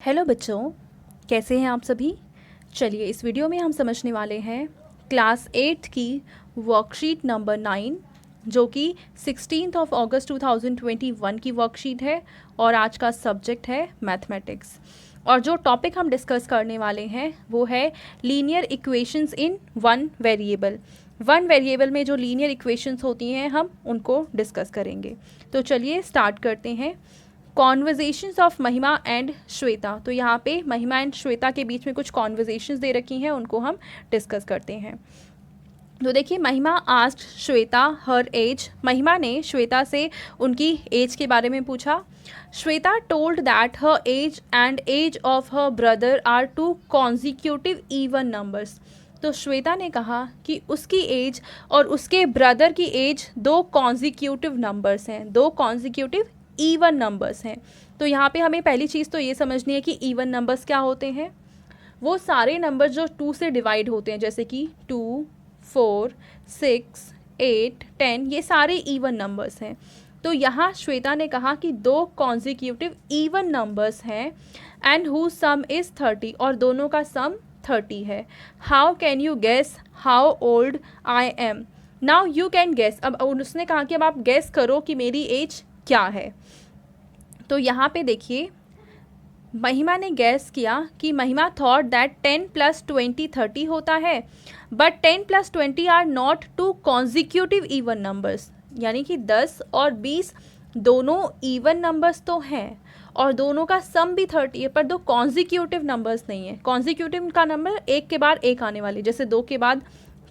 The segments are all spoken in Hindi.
हेलो बच्चों, कैसे हैं आप सभी। चलिए इस वीडियो में हम समझने वाले हैं क्लास 8 की वर्कशीट नंबर 9 जो कि 16 अगस्त 2021 की वर्कशीट है और आज का सब्जेक्ट है मैथमेटिक्स। और जो टॉपिक हम डिस्कस करने वाले हैं वो है linear equations in one variable में जो लीनियर इक्वेशंस होती हैं हम उनको डिस्कस करेंगे। तो चलिए स्टार्ट करते हैं। कॉन्वर्जेशंस ऑफ महिमा एंड श्वेता। तो यहाँ पे महिमा एंड श्वेता के बीच में कुछ कॉन्वर्जेशंस दे रखी हैं, उनको हम डिस्कस करते हैं। तो देखिए, महिमा आस्क्ड श्वेता हर एज। महिमा ने श्वेता से उनकी एज के बारे में पूछा। Shweta told that her age and age of her brother are two consecutive even numbers. तो श्वेता ने कहा कि उसकी एज और उसके ब्रदर की एज दो कॉन्जिक्यूटिव नंबर्स हैं, दो कॉन्जिक्यूटिव इवन नंबर्स हैं। तो यहाँ पे हमें पहली चीज़ तो ये समझनी है कि इवन नंबर्स क्या होते हैं। वो सारे नंबर जो 2 से डिवाइड होते हैं, जैसे कि 2, 4, 6, 8, 10, ये सारे इवन नंबर्स हैं। तो यहाँ श्वेता ने कहा कि दो कॉन्जिक्यूटिव इवन नंबर्स हैं एंड हु सम इज़ 30, और दोनों का सम 30 है। How can you guess how old I am. Now you can guess. अब उसने कहा कि अब आप गेस करो कि मेरी एज क्या है। तो यहाँ पे देखिए, महिमा ने गैस किया कि महिमा थॉट दैट 10 + 20 30 होता है, but 10 + 20 are not two consecutive even numbers. यानी कि 10 और 20 दोनों इवन नंबर्स तो हैं और दोनों का सम भी 30 है, पर दो कॉन्जिक्यूटिव नंबर्स नहीं है। कॉन्जिक्यूटिव का नंबर एक के बाद एक आने वाली, जैसे 2 के बाद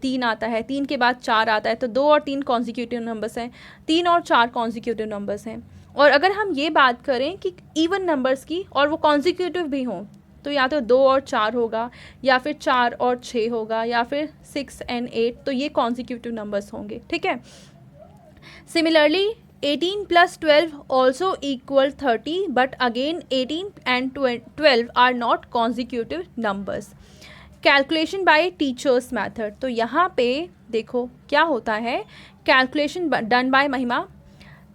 3 आता है, 3 के बाद 4 आता है, तो 2 और 3 कॉन्जिक्यूटिव नंबर्स हैं, 3 और 4 कॉन्जिक्यूटिव नंबर्स हैं। और अगर हम ये बात करें कि इवन नंबर्स की और वो कॉन्जिक्यूटिव भी हों, तो या तो 2 और 4 होगा, या फिर 4 और 6 होगा, या फिर 6 और 8, तो ये कॉन्जिक्यूटिव नंबर्स होंगे। ठीक है। Similarly 18 + 12 also equal 30, but again 18 and 12 are not consecutive numbers. Calculation by teacher's method. तो यहाँ पे देखो क्या होता है, calculation done by Mahima.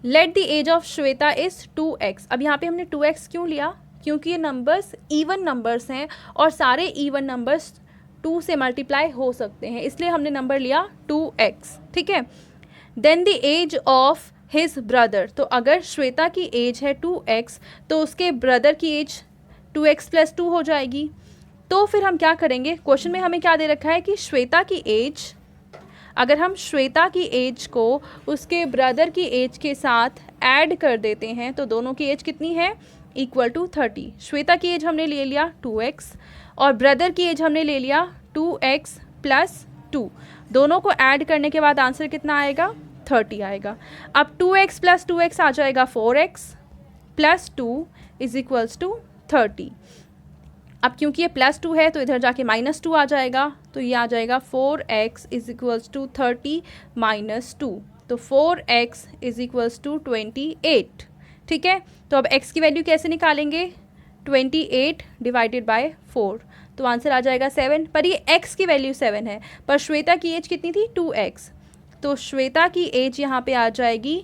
Let the age of Shweta is 2x। अब यहाँ पे हमने 2x क्यों लिया, क्योंकि ये नंबर्स इवन नंबर्स हैं और सारे इवन नंबर्स 2 से मल्टीप्लाई हो सकते हैं, इसलिए हमने नंबर लिया 2x। ठीक है। Then the age of his brother. तो अगर श्वेता की एज है 2x तो उसके ब्रदर की एज 2x + 2 हो जाएगी। तो फिर हम क्या करेंगे, क्वेश्चन में हमें क्या दे रखा है कि श्वेता की एज, अगर हम श्वेता की एज को उसके ब्रदर की एज के साथ ऐड कर देते हैं तो दोनों की एज कितनी है, इक्वल टू 30। श्वेता की एज हमने ले लिया 2x और ब्रदर की एज हमने ले लिया 2x + 2। दोनों को ऐड करने के बाद आंसर कितना आएगा, 30 आएगा। अब 2x + 2x आ जाएगा 4x + 2 = 30। अब क्योंकि ये +2 है तो इधर जाके -2 आ जाएगा, तो ये आ जाएगा 4x = 30 - 2, तो 4x = 28। ठीक है। तो अब x की वैल्यू कैसे निकालेंगे, 28 / 4, तो आंसर आ जाएगा 7। पर ये x की वैल्यू 7 है, पर श्वेता की एज कितनी थी, 2x। तो श्वेता की एज यहाँ पे आ जाएगी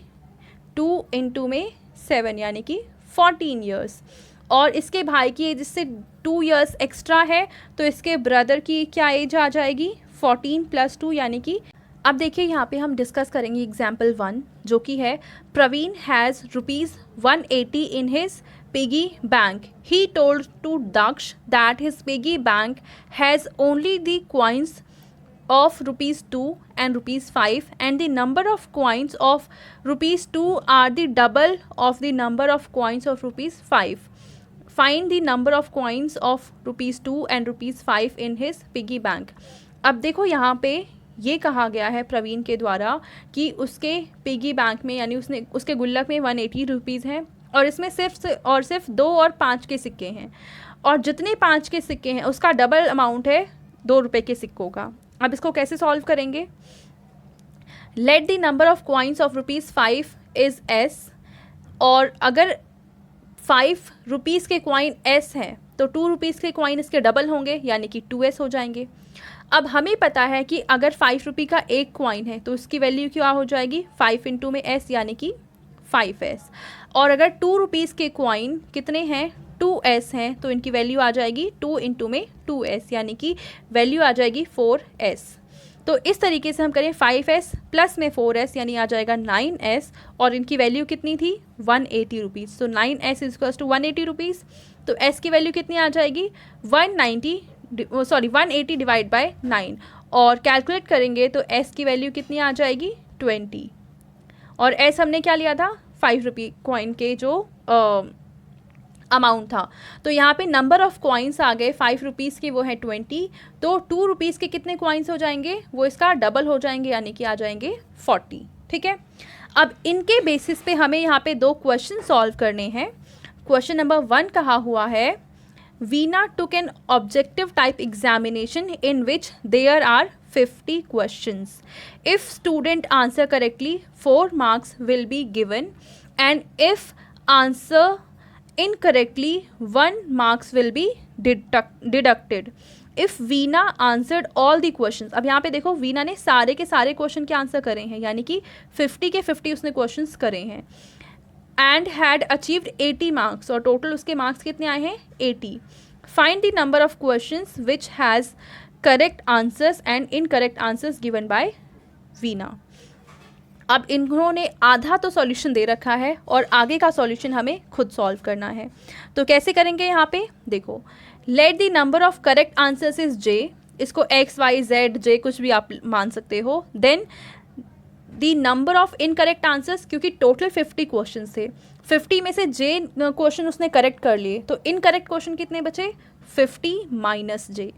2 × 7 यानी कि 14 ईयर्स। और इसके भाई की एज इससे 2 ईयर्स एक्स्ट्रा है, तो इसके ब्रदर की क्या एज आ जाएगी, 14 + 2 यानी कि। अब देखिए यहाँ पे हम डिस्कस करेंगे एग्जाम्पल 1, जो कि है Praveen has ₹180 in his piggy bank. He told to Daksh that his piggy bank has only the coins of ₹2 and ₹5, and the number of coins of ₹2 are the double of the number of coins of ₹5. Find the number of coins of ₹2 and ₹5 in his piggy bank. अब देखो यहाँ पे ये कहा गया है प्रवीण के द्वारा कि उसके पिगी बैंक में, यानी उसके गुल्लक में 180 रुपीज़ हैं और इसमें सिर्फ 2 और 5 के सिक्के हैं, और जितने 5 के सिक्के हैं उसका डबल अमाउंट है 2 रुपये के सिक्कों का। अब इसको कैसे सॉल्व करेंगे, let the number of coins of ₹5 is s, और अगर 5 रुपीज़ के कॉइन s हैं तो 2 रुपीज़ के कॉइन इसके डबल होंगे, यानी कि 2s हो जाएंगे। अब हमें पता है कि अगर 5 रुपये का एक कॉइन है तो उसकी वैल्यू क्या हो जाएगी, 5 × s यानी कि 5s। और अगर 2 रुपीज़ के कॉइन कितने हैं, 2s हैं तो इनकी वैल्यू आ जाएगी 2 इंटू में 2s, यानी कि वैल्यू आ जाएगी 4s। तो इस तरीके से हम करें 5s प्लस में 4s यानी आ जाएगा 9s, और इनकी वैल्यू कितनी थी 180 रुपीज़। तो 9s इज टू 180 रुपीज़। तो s की वैल्यू कितनी आ जाएगी 180 डिवाइड बाय 9, और कैलकुलेट करेंगे तो s की वैल्यू कितनी आ जाएगी 20, और s हमने क्या लिया था 5 रुपये कॉइन के जो अमाउंट था। तो यहाँ पे नंबर ऑफ कॉइन्स आ गए 5 रुपीज़ के, वो है 20। तो 2 रुपीज़ के कितने कॉइन्स हो जाएंगे, वो इसका डबल हो जाएंगे, यानी कि आ जाएंगे 40। ठीक है, अब इनके बेसिस पे हमें यहाँ पे 2 क्वेश्चन सॉल्व करने हैं। क्वेश्चन नंबर 1 कहा हुआ है, Veena took an objective type examination in which there are 50 questions. If student answer correctly, 4 marks will be given, and if answer incorrectly, 1 marks will be deducted. If Veena answered all the questions, अब यहाँ पे देखो वीना ने सारे के सारे क्वेश्चन के आंसर करे हैं, यानी कि 50 के 50 उसने क्वेश्चंस करे हैं, and had achieved 80 marks, और टोटल उसके मार्क्स कितने आए हैं 80. Find the number of questions which has correct answers and incorrect answers given by Veena. अब इन्होंने आधा तो सॉल्यूशन दे रखा है और आगे का सॉल्यूशन हमें खुद सॉल्व करना है। तो कैसे करेंगे, यहाँ पे देखो, let the number of correct answers is j, इसको x y z j कुछ भी आप मान सकते हो, then the number of incorrect answers, क्योंकि टोटल 50 क्वेश्चन थे, 50 में से j क्वेश्चन उसने करेक्ट कर लिए, तो इनकरेक्ट क्वेश्चन कितने बचे 50 माइनस j।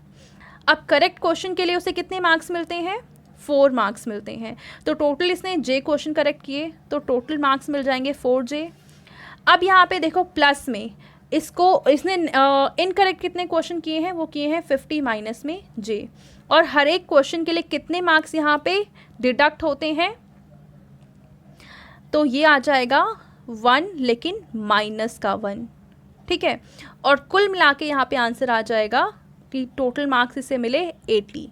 अब करेक्ट क्वेश्चन के लिए उसे कितने मार्क्स मिलते हैं 4 मार्क्स मिलते हैं। तो टोटल इसने j क्वेश्चन करेक्ट किए तो टोटल मार्क्स मिल जाएंगे 4j। अब यहाँ पे देखो प्लस में इसने इनकरेक्ट कितने क्वेश्चन किए हैं, वो किए हैं 50 माइनस में j, और हर एक क्वेश्चन के लिए कितने मार्क्स यहाँ पे डिडक्ट होते हैं, तो ये आ जाएगा 1 लेकिन माइनस का 1। ठीक है, और कुल मिला के यहाँ पे आंसर आ जाएगा कि टोटल मार्क्स इसे मिले 80।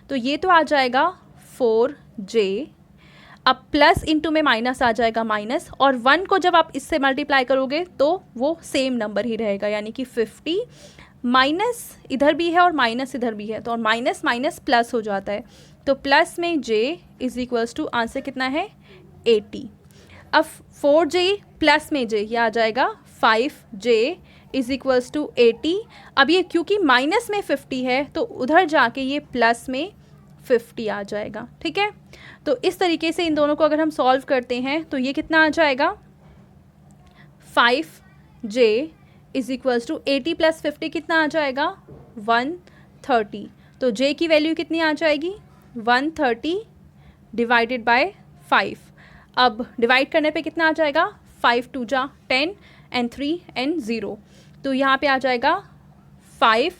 तो ये तो आ जाएगा 4j, अब प्लस इंटू में माइनस आ जाएगा माइनस, और 1 को जब आप इससे मल्टीप्लाई करोगे तो वो सेम नंबर ही रहेगा, यानी कि 50 माइनस इधर भी है और माइनस इधर भी है, तो और माइनस माइनस प्लस हो जाता है, तो प्लस में j is equals to answer कितना है 80। अब 4j प्लस में j ये आ जाएगा 5j इज इक्वल्स टू 80। अब ये क्योंकि माइनस में 50 है तो उधर जाके ये प्लस में 50 आ जाएगा। ठीक है, तो इस तरीके से इन दोनों को अगर हम सॉल्व करते हैं तो ये कितना आ जाएगा 5j is equals to 80 plus 50 कितना आ जाएगा 130। तो j की वैल्यू कितनी आ जाएगी 130 डिवाइडेड बाय 5। अब डिवाइड करने पे कितना आ जाएगा 5 2 जा 10 एंड 3 एंड 0, तो यहाँ पे आ जाएगा 5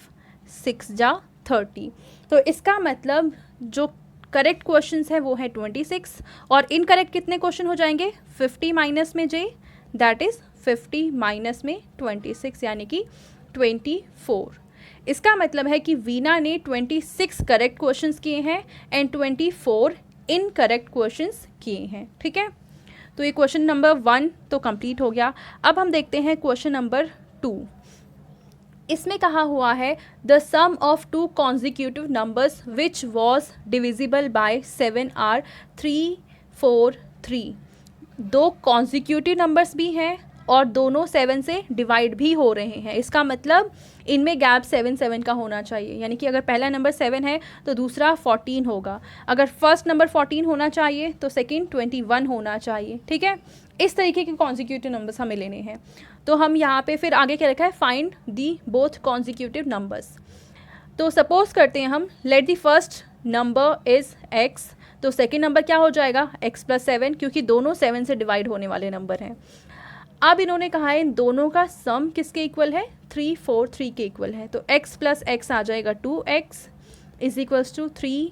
6 जा 30। तो इसका मतलब जो करेक्ट क्वेश्चंस है वो है 26, और इनकरेक्ट कितने क्वेश्चन हो जाएंगे 50 माइनस में j, दैट इज़ 50 माइनस में 26 यानी कि 24। इसका मतलब है कि वीना ने 26 करेक्ट क्वेश्चंस किए हैं एंड 24 इनकरेक्ट क्वेश्चंस किए हैं। ठीक है, तो ये क्वेश्चन नंबर 1 तो कंप्लीट हो गया। अब हम देखते हैं क्वेश्चन नंबर 2। इसमें कहा हुआ है the sum of 2 consecutive numbers which was divisible by 7 are 3 4 3। 2 consecutive numbers भी हैं और दोनों 7 से डिवाइड भी हो रहे हैं। इसका मतलब इनमें गैप 7 7 का होना चाहिए, यानी कि अगर पहला नंबर 7 है तो दूसरा 14 होगा, अगर फर्स्ट नंबर 14 होना चाहिए तो सेकंड 21 होना चाहिए। ठीक है, इस तरीके के कॉन्जिक्यूटिव नंबर्स हमें लेने हैं। तो हम यहाँ पे फिर आगे क्या रखा है find the both consecutive numbers. तो सपोज करते हैं हम let the first number is x, तो सेकेंड नंबर क्या हो जाएगा x प्लस 7, क्योंकि दोनों 7 से डिवाइड होने वाले नंबर हैं। अब इन्होंने कहा है इन दोनों का सम किसके इक्वल है 3 4 3 के इक्वल है, तो x प्लस x आ जाएगा 2x इज इक्वल्स टू 3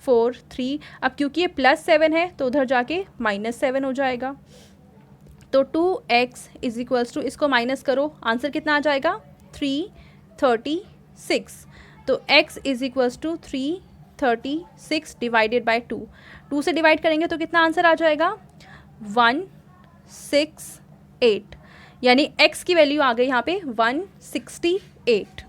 4 3। अब क्योंकि ये प्लस 7 है तो उधर जाके माइनस 7 हो जाएगा, तो 2x इज इक्वल्स टू इसको माइनस करो, आंसर कितना आ जाएगा 336। तो x is equals to 336 divided by 2। 2 से डिवाइड करेंगे तो कितना आंसर आ जाएगा 168। यानी x की वैल्यू आ गई यहाँ पे 168।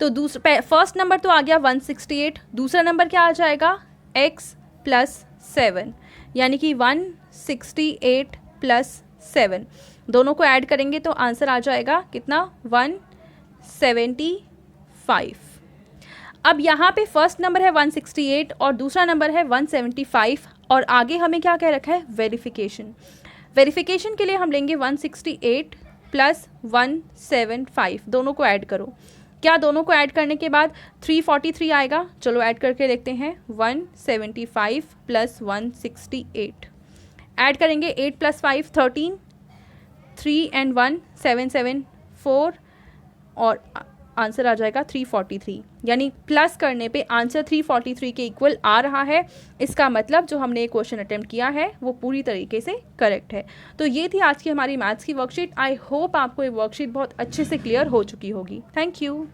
तो फर्स्ट नंबर तो आ गया 168, दूसरा नंबर क्या आ जाएगा x प्लस 7, यानी कि 168 प्लस 7, दोनों को ऐड करेंगे तो आंसर आ जाएगा कितना 175। अब यहाँ पे फर्स्ट नंबर है 168 और दूसरा नंबर है 175 और आगे हमें क्या कह रखा है वेरिफिकेशन। वेरिफिकेशन के लिए हम लेंगे 168 प्लस 175, दोनों को ऐड करो। क्या दोनों को ऐड करने के बाद 343 आएगा? चलो ऐड करके देखते हैं। 175 प्लस 168 ऐड करेंगे, 8 प्लस 5 13, 3 एंड 1 7 7 4 और आंसर आ जाएगा 343, यानी प्लस करने पे आंसर 343 के इक्वल आ रहा है। इसका मतलब जो हमने क्वेश्चन अटेम्प्ट किया है वो पूरी तरीके से करेक्ट है। तो ये थी आज की हमारी मैथ्स की वर्कशीट। आई होप आपको ये वर्कशीट बहुत अच्छे से क्लियर हो चुकी होगी। Thank you.